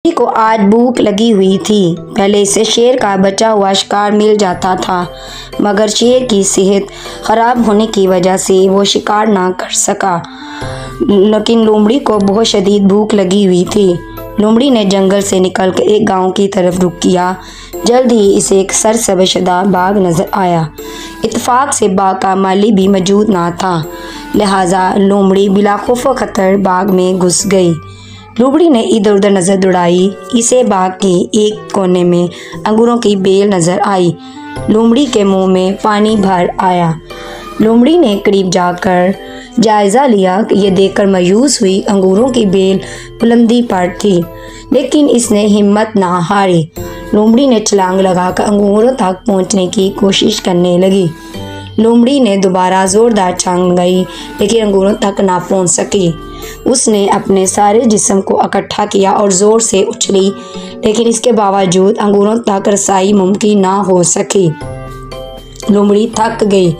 को आज भूख लगी हुई थी। पहले इसे शेर का बचा हुआ शिकार मिल जाता था, मगर शेर की सेहत खराब होने की वजह से वो शिकार ना कर सका। लेकिन लोमड़ी को बहुत शदीद भूख लगी हुई थी। लोमड़ी ने जंगल से निकलकर एक गांव की तरफ रुख किया। जल्द ही इसे एक सरसब्ज़ बाग नजर आया। इत्तेफाक से बाग का माली भी मौजूद ना था, लिहाजा लोमड़ी बिला खौफ खतर बाग में घुस गई। लोमड़ी ने इधर उधर नजर दौड़ाई। इसे बाग के एक कोने में अंगूरों की बेल नजर आई। लोमड़ी के मुंह में पानी भर आया। लोमड़ी ने करीब जाकर जायजा लिया। ये देखकर मायूस हुई अंगूरों की बेल बुलंदी पर थी, लेकिन इसने हिम्मत ना हारी। लोमड़ी ने छलांग लगाकर अंगूरों तक पहुंचने की कोशिश करने लगी। लोमड़ी ने दोबारा जोरदार छलांग लगाई, लेकिन अंगूरों तक ना पहुंच सकी। उसने अपने सारे जिस्म को इकट्ठा किया और जोर से उछली, लेकिन इसके बावजूद अंगूरों तक रसाई मुमकिन ना हो सकी। लोमड़ी थक गई।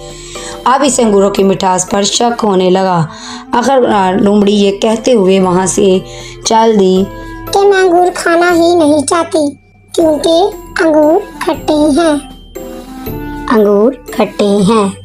अब इसे अंगूरों की मिठास पर शक होने लगा। आखिरकार लोमड़ी ये कहते हुए वहां से चल दी कि मैं अंगूर खाना ही नहीं चाहती, क्योंकि अंगूर खट्टे हैं। अंगूर खट्टे हैं।